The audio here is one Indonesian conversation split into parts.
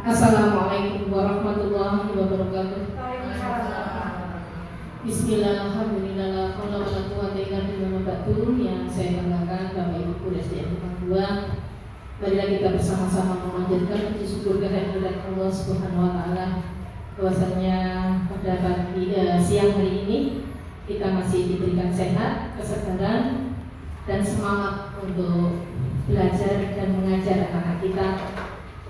Assalamualaikum warahmatullahi wabarakatuh. Bismillahirrahmanirrahim. Yang saya banggakan Bapak Ibu Guru SDN 2, marilah kita bersama-sama memanjatkan puji syukur kehadirat Allah Subhanahu wa taala bahwasanya pada siang hari ini kita masih diberikan sehat, kesabaran dan semangat untuk belajar dan mengajar anak-anak kita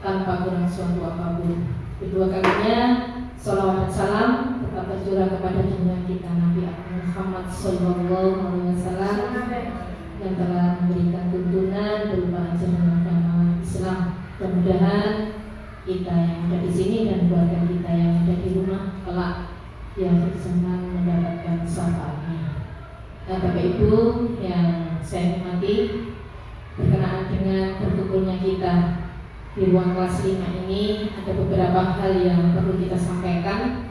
tanpa kurang suatu apapun. Kedua kalinya, salawat dan salam tetap tercurah kepada junjungan kita Nabi Muhammad SAW yang telah memberikan tuntunan berupa ajaran agama Islam. Mudah-mudahan kita yang ada di sini dan keluarga kita yang ada di rumah kelak di akhir zaman mendapatkan syafaatnya. Bapak Ibu yang saya hormati, berkenaan dengan berkumpulnya kita di ruang kelas 5 ini ada beberapa hal yang perlu kita sampaikan,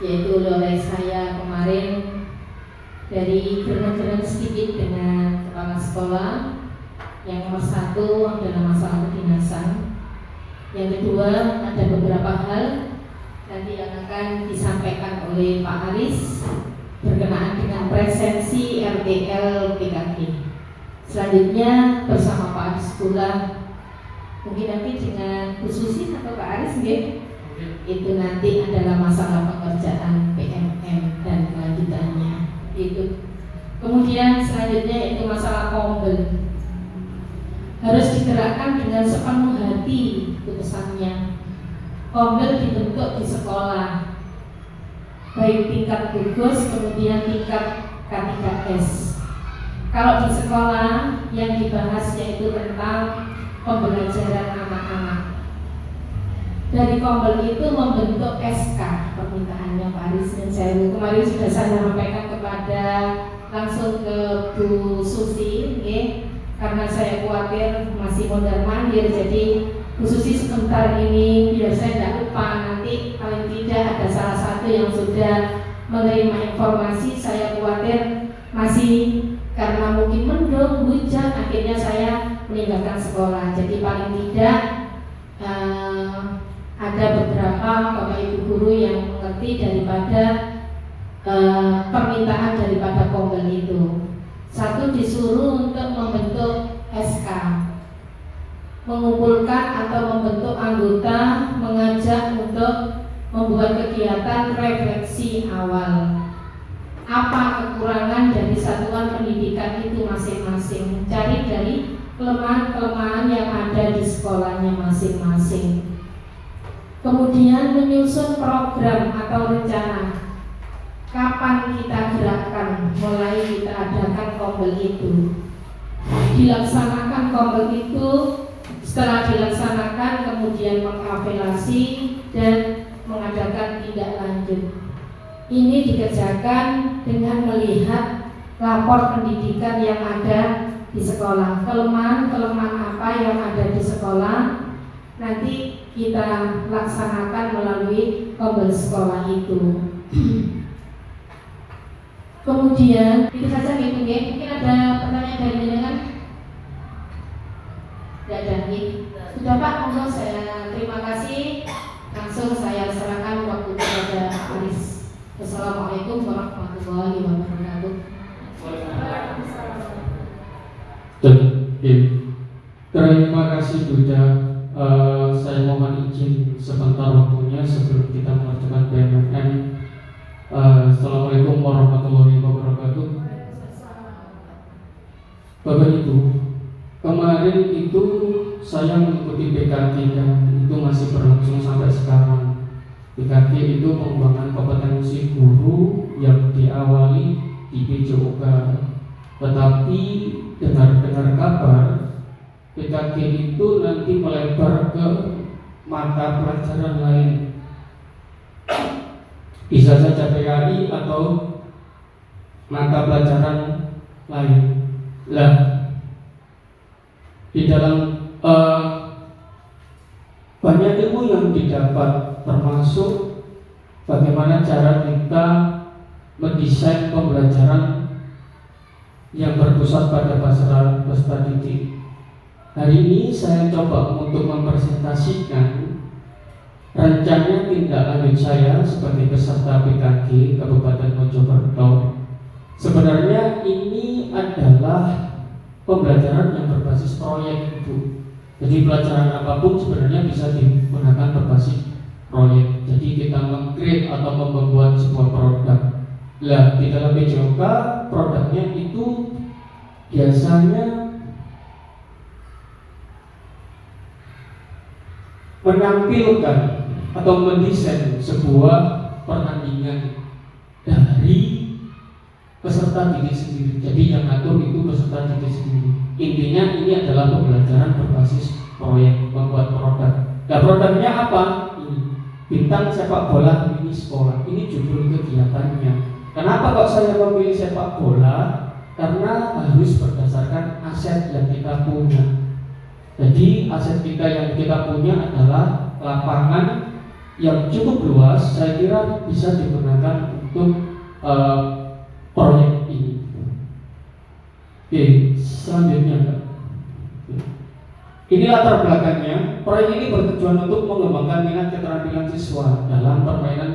yaitu oleh saya kemarin dari berenang sedikit dengan kepala sekolah. Yang nomor 1 adalah masalah kedinasan. Yang kedua ada beberapa hal nanti yang akan disampaikan oleh Pak Aris berkenaan dengan presensi RTL PKK. Selanjutnya bersama Pak Aris pula, mungkin nanti dengan Bu Susi atau Pak Aris itu nanti adalah masalah pekerjaan PMM dan kelanjutannya itu. Kemudian selanjutnya itu masalah kombel, harus digerakkan dengan sepenuh hati putusannya. Kombel dibentuk di sekolah baik tingkat gugus kemudian tingkat K3S. Kalau di sekolah yang dibahas yaitu tentang pembelajaran anak-anak. Dari kombel itu membentuk SK permintaannya Pak Aris dan saya kemarin sudah saya sampaikan kepada langsung ke Bu Susi, karena saya khawatir masih mondar mandir, jadi Bu Susi sebentar ini biar saya tidak lupa, nanti paling tidak ada salah satu yang sudah menerima informasi. Saya khawatir masih karena mungkin mendung, hujan, akhirnya saya meninggalkan sekolah. Jadi paling tidak ada beberapa Bapak Ibu guru yang mengerti daripada permintaan daripada kombel itu. Satu, disuruh untuk membentuk SK, mengumpulkan atau membentuk anggota, mengajak untuk membuat kegiatan refleksi awal. Apa kekurangan dari satuan pendidikan itu masing-masing, cari dari kelemahan-kelemahan yang ada di sekolahnya masing-masing. Kemudian menyusun program atau rencana, kapan kita gerakkan, mulai kita adakan kombel itu, dilaksanakan kombel itu. Setelah dilaksanakan kemudian mengevaluasi dan mengadakan tindak lanjut. Ini dikerjakan dengan melihat lapor pendidikan yang ada di sekolah, kelemahan-kelemahan apa yang ada di sekolah, nanti kita laksanakan melalui kombel sekolah itu. Kemudian itu saja gitu ya. Mungkin ada pertanyaan dari jenengan? Tidak ada nih. Sudah Pak, monggo, saya terima kasih. Langsung saya serahkan waktu kepada Pak Aris. Assalamualaikum warahmatullahi wabarakatuh. Terima kasih Bunda. Saya mohon izin sebentar waktunya sebelum kita mengerjakan BMM. Assalamualaikum warahmatullahi wabarakatuh. Bapak Ibu, kemarin itu saya mengikuti PKK dan itu masih berlangsung sampai sekarang. PKK itu pengembangan kompetensi guru yang diawali di PJOK. Tetapi dengar kabar PKK itu nanti melebar ke mata pelajaran lain, bisa saja PKI atau mata pelajaran lain. Lah, di dalam banyak ilmu yang didapat, termasuk bagaimana cara kita mendesain pembelajaran yang berpusat pada peserta didik. Hari ini saya coba untuk mempresentasikan tindak lanjut saya sebagai peserta PKG Kabupaten Mojokerto. Sebenarnya ini adalah pembelajaran yang berbasis proyek, Bu. Jadi pelajaran apapun sebenarnya bisa digunakan berbasis proyek. Jadi kita meng-create atau membuat sebuah produk. Lah di dalam PJOK produknya itu biasanya menampilkan atau mendesain sebuah pertandingan dari peserta didik sendiri. Jadi yang ngatur itu peserta didik sendiri. Intinya ini adalah pembelajaran berbasis proyek, membuat produk. Nah, produknya apa? Ini bintang sepak bola mini sekolah. Ini judul kegiatannya. Kenapa kok saya memilih sepak bola? Karena harus berdasarkan aset yang kita punya. Jadi aset kita yang kita punya adalah lapangan yang cukup luas. Saya kira bisa digunakan untuk proyek ini. Oke, selanjutnya. Ini latar belakangnya. Proyek ini bertujuan untuk mengembangkan minat keterampilan siswa dalam permainan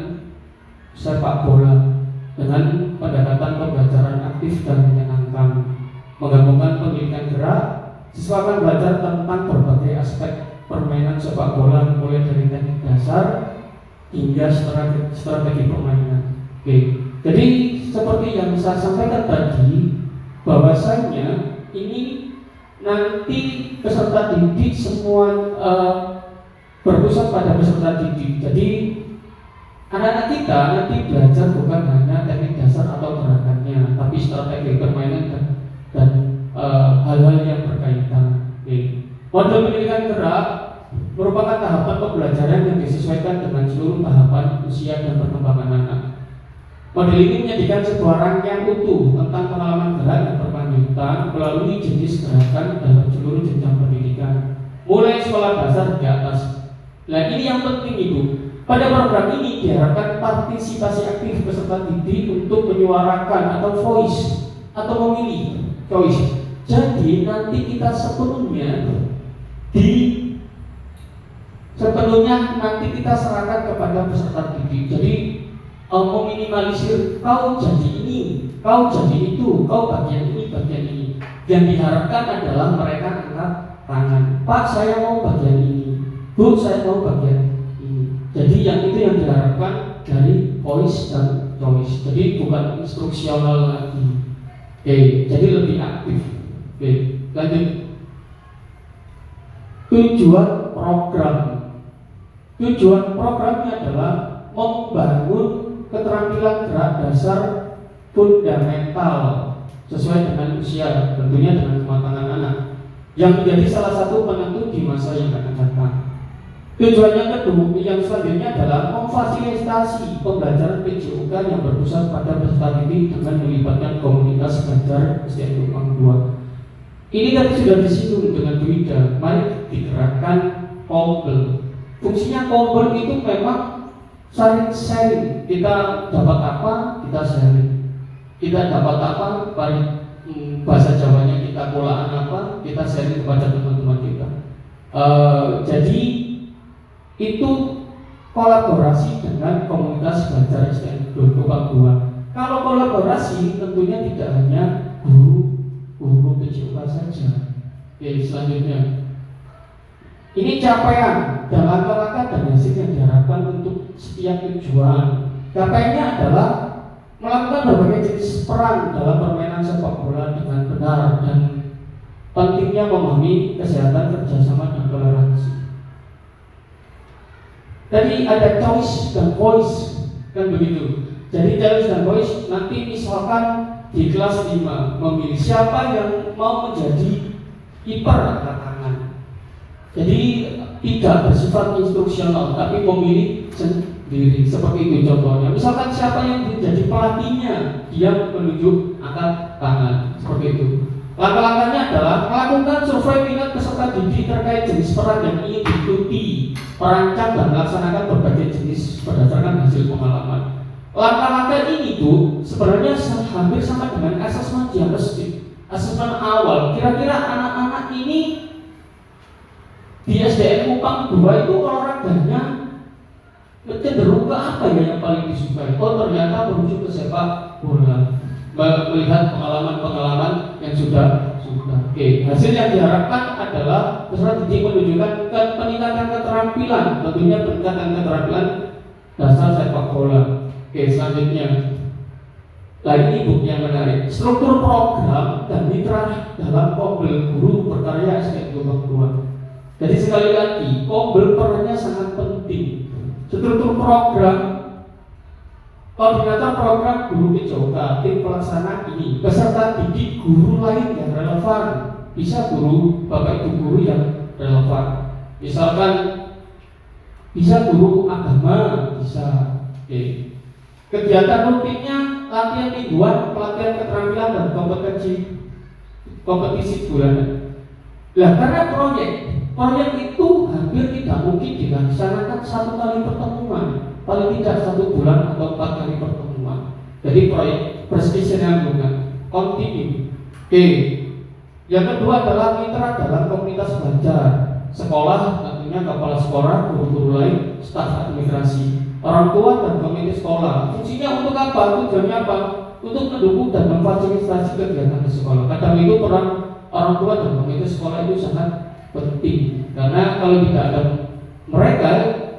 sepak bola dengan pendekatan pembelajaran aktif dan menyenangkan. Menggabungkan pendidikan gerak, siswa akan belajar tentang berbagai aspek permainan sepak bola, mulai dari teknik dasar hingga strategi permainan. Oke, jadi seperti yang saya sampaikan tadi, bahwasanya ini nanti peserta didik semua berpusat pada peserta didik. Jadi anak-anak kita nanti belajar bukan hanya teknik dasar atau gerakannya, tapi strategi permainan dan hal-hal yang berkaitan. Modul pendidikan gerak merupakan tahapan pembelajaran yang disesuaikan dengan seluruh tahapan usia dan perkembangan anak. Model ini menjadikan sebuah rangkaian utuh tentang pengalaman gerak dan berkelanjutan melalui jenis gerakan dalam seluruh jenjang pendidikan, mulai sekolah dasar ke atas. Nah, ini yang penting, Ibu. Pada program ini diharapkan partisipasi aktif peserta didik untuk menyuarakan atau voice atau memilih choice. Jadi nanti kita sepenuhnya nanti kita serahkan kepada peserta didik. Jadi meminimalisir kau jadi ini, kau jadi itu, kau bagian ini, bagian ini. Yang diharapkan adalah mereka angkat tangan. Pak, saya mau bagian ini. Bu, saya mau bagian ini. Jadi yang itu yang diharapkan dari voice dan choice. Jadi bukan instruksional lagi. Oke, jadi lebih aktif. Oke, lanjut. Tujuan program. Tujuan programnya adalah membangun keterampilan gerak dasar fundamental sesuai dengan usia, tentunya dengan kematangan anak, yang menjadi salah satu penentu di masa yang akan datang. Tujuan yang kedua, yang selanjutnya adalah memfasilitasi pembelajaran PJOK yang berpusat pada peserta didik dengan melibatkan komunitas belajar SDN Kupang 2. Ini tadi sudah disinggung dengan Bu Ida. Mari digerakkan kompel. Fungsinya kompel itu memang sharing. Kita dapat apa, kita sharing. Kita dapat apa, bahasa Jawanya kita kolaan apa, kita sharing kepada teman-teman kita. Jadi itu kolaborasi dengan komunitas belajar SDN Kupang 2. Kalau kolaborasi tentunya tidak hanya guru PJOK saja. Oke, selanjutnya. Ini capaian dan langkah-langkah dan hasil yang diharapkan untuk setiap tujuan. Capaiannya adalah melakukan berbagai jenis peran dalam permainan sepak bola dengan benar dan pentingnya memahami kesehatan, kerjasama, dan toleransi. Tadi ada choice dan voice, kan begitu. Jadi choice dan voice nanti misalkan di kelas 5 memilih siapa yang mau menjadi kiper angkat tangan. Jadi tidak bersifat instruksional, tapi memilih sendiri. Seperti itu contohnya. Misalkan siapa yang menjadi pelatihnya, dia menunjuk angkat tangan. Seperti itu. Langkah-langkahnya adalah melakukan survei minat peserta didik terkait jenis peran yang ingin diikuti, merancang dan melaksanakan berbagai jenis berdasarkan hasil pengalaman. Langkah-langkah ini tuh sebenarnya hampir sama dengan asesmen diagnostik, asesmen awal. Kira-kira anak-anak ini di SDN Kupang 2 itu olahraganya cenderung apa ya yang paling disukai? Oh ternyata merujuk ke sepak bola, melihat pengalaman-pengalaman yang sudah. Oke, hasil yang diharapkan adalah peserta didik menunjukkan peningkatan keterampilan, tentunya peningkatan keterampilan dasar sepak bola. Oke, selanjutnya, lagi buku yang menarik, struktur program dan mitra dalam Kombel Guru Berkarya SD Jombang 2. Jadi sekali lagi, Kombel perannya sangat penting. Struktur program, koordinator program guru PJOK, tim pelaksana ini, peserta didik guru lain yang relevan, bisa guru, bapak ibu guru yang relevan. Misalkan bisa guru agama, bisa. Oke. Kegiatan rutinnya latihan mingguan, pelatihan keterampilan dan kompetisi bulanan. Nah, karena proyek itu hampir tidak mungkin dilaksanakan satu kali pertemuan, paling tidak 1 bulan atau 4 kali pertemuan. Jadi proyek berkesinambungan, kontinu. Oke. Yang kedua adalah mitra dalam komunitas belajar, sekolah, tentunya kepala sekolah, guru-guru lain, staf administrasi, orang tua dan komite sekolah. Fungsinya untuk apa? Tujuannya apa? Untuk mendukung dan memfasilitasi kegiatan di sekolah. Kadang itu peran orang tua dan komite sekolah itu sangat penting, karena kalau tidak ada mereka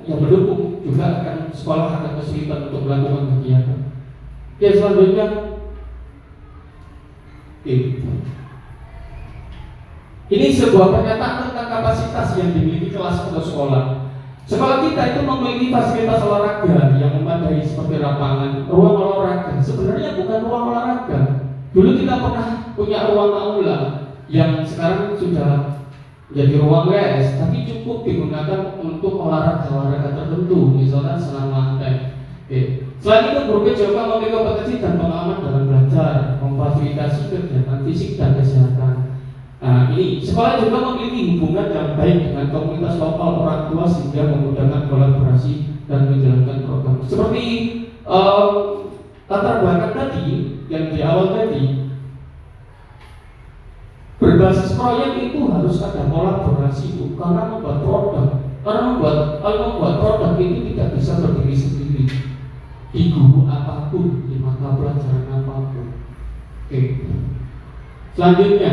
yang mendukung, juga akan sekolah akan kesulitan untuk melakukan kegiatan. Oke, selanjutnya, ini sebuah pernyataan tentang kapasitas yang dimiliki kelas atau sekolah. Sekolah kita itu memiliki fasilitas olahraga yang memadai seperti lapangan, ruang olahraga. Sebenarnya bukan ruang olahraga. Dulu kita pernah punya ruang aula yang sekarang sudah jadi ruang les, tapi cukup digunakan untuk olahraga tertentu, misalnya senam lantai. Selain itu, guru PJOK memiliki kompetensi dan pengalaman dalam belajar, memfasilitasi kegiatan fisik dan kesehatan. Nah, ini sekolah juga memiliki hubungan yang baik dengan komunitas lokal orang tua sehingga memudahkan kolaborasi dan menjalankan program. Seperti latar belakang tadi yang di awal tadi, berbasis proyek itu harus ada kolaborasi Bu, karena membuat produk. Kalau membuat produk itu tidak bisa berdiri sendiri di guru apapun, di mata pelajaran apapun. Oke. Selanjutnya,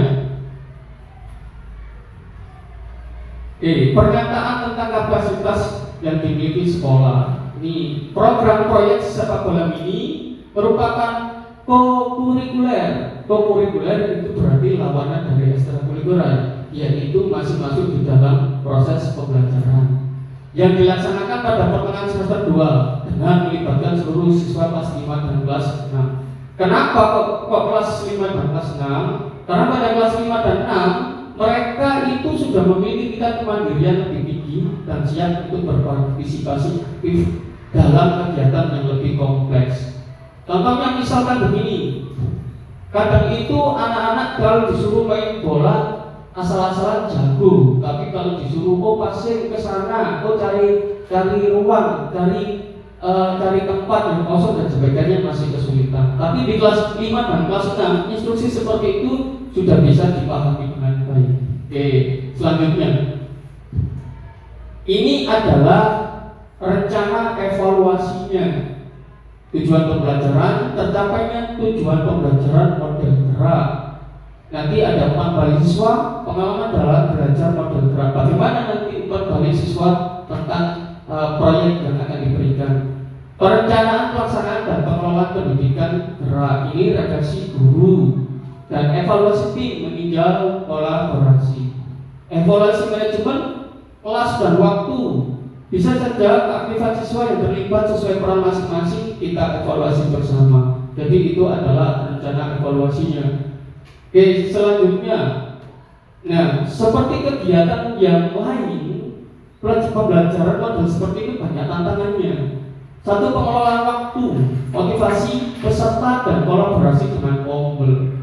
pernyataan tentang kapasitas yang dimiliki sekolah. Ini program proyek sepak bola mini merupakan co-kurikuler. Co-kurikuler itu berarti lawanan dari ekstrakurikuler, yaitu masih masuk di dalam proses pembelajaran yang dilaksanakan pada pertengahan semester 2 dengan melibatkan seluruh siswa kelas 5 dan kelas 6. Kenapa kok kelas 5 dan kelas 6? Karena pada kelas 5 dan 6 mereka itu sudah memiliki tingkat kemandirian lebih tinggi dan siap untuk berpartisipasi aktif dalam kegiatan yang lebih kompleks. Contohnya misalkan begini, kadang itu anak-anak kalau disuruh main bola asal-asalan jago, tapi kalau disuruh passing ke sana, cari ruang, cari tempat yang kosong dan sebagainya masih kesulitan. Tapi di kelas 5 dan kelas 6 instruksi seperti itu sudah bisa dipahami dengan baik. Oke, selanjutnya, ini adalah rencana evaluasinya. Tujuan pembelajaran, tercapainya tujuan pembelajaran model gerak. Nanti ada 4 balik siswa, pengalaman dalam belajar model gerak. Bagaimana nanti 4 balik siswa tentang proyek yang akan diberikan. Perencanaan, pelaksanaan, dan pengelolaan pendidikan gerak. Ini redaksi guru dan evaluasi tim meninjau kolaborasi. Evaluasi manajemen kelas dan waktu. Bisa saja keaktifan siswa yang terlibat sesuai peran masing-masing kita evaluasi bersama. Jadi itu adalah rencana evaluasinya. Oke, selanjutnya, nah seperti kegiatan yang lain, pembelajaran model seperti itu banyak tantangannya. Satu, pengelolaan waktu, motivasi peserta dan kolaborasi dengan Kombel.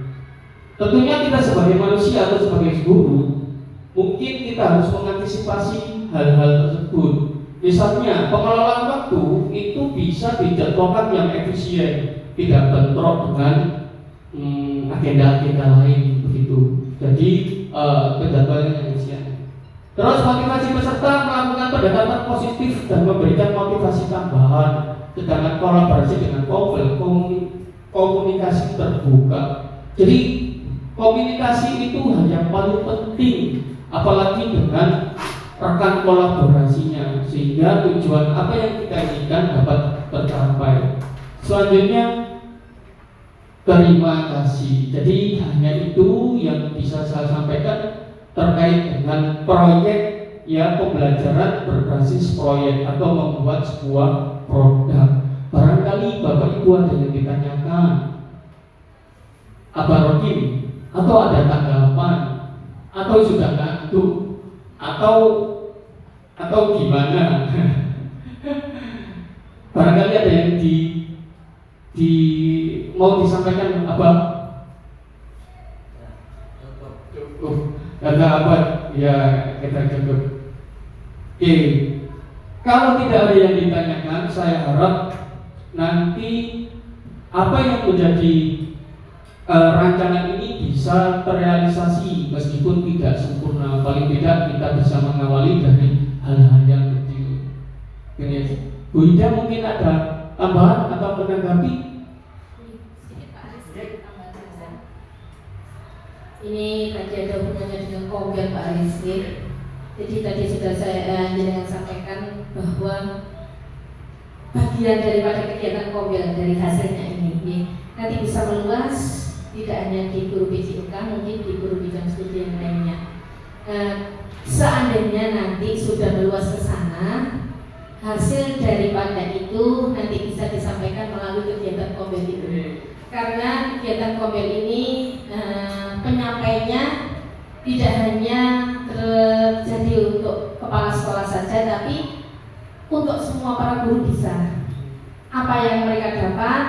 Tentunya kita sebagai manusia atau sebagai guru, mungkin kita harus mengantisipasi hal-hal tersebut. Misalnya, pengelolaan waktu itu bisa dijadwalkan yang efisien, tidak bentrok dengan agenda-agenda lain begitu. Jadi penjadwalan yang efisien. Terus motivasi peserta melakukan pendekatan positif dan memberikan motivasi tambahan. sedangkan kolaborasi dengan Kovel komunikasi terbuka. Jadi komunikasi itu hal yang paling penting, apalagi dengan rekan kolaborasinya, sehingga tujuan apa yang kita inginkan dapat tercapai. Selanjutnya, terima kasih. Jadi hanya itu yang bisa saya sampaikan terkait dengan proyek, ya, pembelajaran berbasis proyek atau membuat sebuah produk. Barangkali Bapak Ibu ada yang ditanyakan, Abah Rokim, atau ada tanggapan, atau sudah ngantuk, atau gimana? Barangkali ada yang mau disampaikan apa? Cukup. Kata apa? Ya, kita cukup. Oke. Kalau tidak ada yang ditanyakan, saya harap nanti apa yang menjadi rancangan ini bisa terrealisasi meskipun tidak sempurna. Paling tidak kita bisa mengawali dari hal-hal yang kecil. Ini, Bu Ida mungkin ada tambahan atau menanggapi? Ini tadi ada hubungannya dengan Kovel, Pak Rizky. Jadi tadi sudah saya jenengan sampaikan bahwa bagian daripada kegiatan Kovel dari hasilnya ini nanti bisa meluas, tidak hanya di guru PJK, mungkin di guru bidang studi yang lainnya. Seandainya nanti sudah meluas ke sana, hasil daripada itu nanti bisa disampaikan melalui kegiatan Kovel itu. Karena kegiatan Kovel ini penyampainya tidak hanya terjadi untuk kepala sekolah saja, tapi untuk semua para guru bisa. Apa yang mereka dapat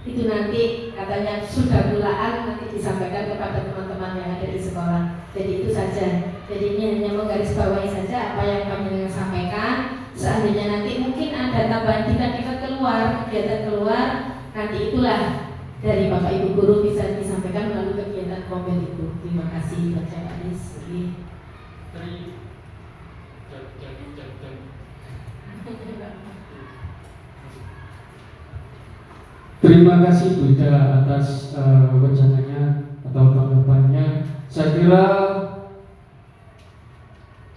itu nanti katanya sudah gulaan nanti disampaikan kepada teman-teman yang ada di sekolah. Jadi itu saja. Jadi ini hanya menggarisbawahi saja apa yang kami sampaikan. Seandainya nanti mungkin ada tambahan kita keluar, kegiatan keluar, nanti itulah dari Bapak Ibu guru bisa disampaikan melalui kegiatan Kovel itu. Terima kasih Bapak Aris. Terima kasih Bu Ida atas wacananya atau tanggapannya. Saya kira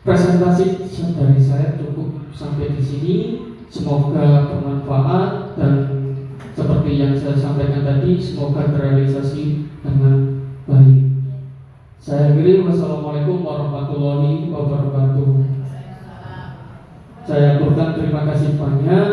presentasi dari saya cukup sampai di sini. Semoga bermanfaat dan seperti yang saya sampaikan tadi, semoga terrealisasi dengan baik. Saya akhiri, wassalamualaikum warahmatullahi wabarakatuh. Saya aturkan terima kasih banyak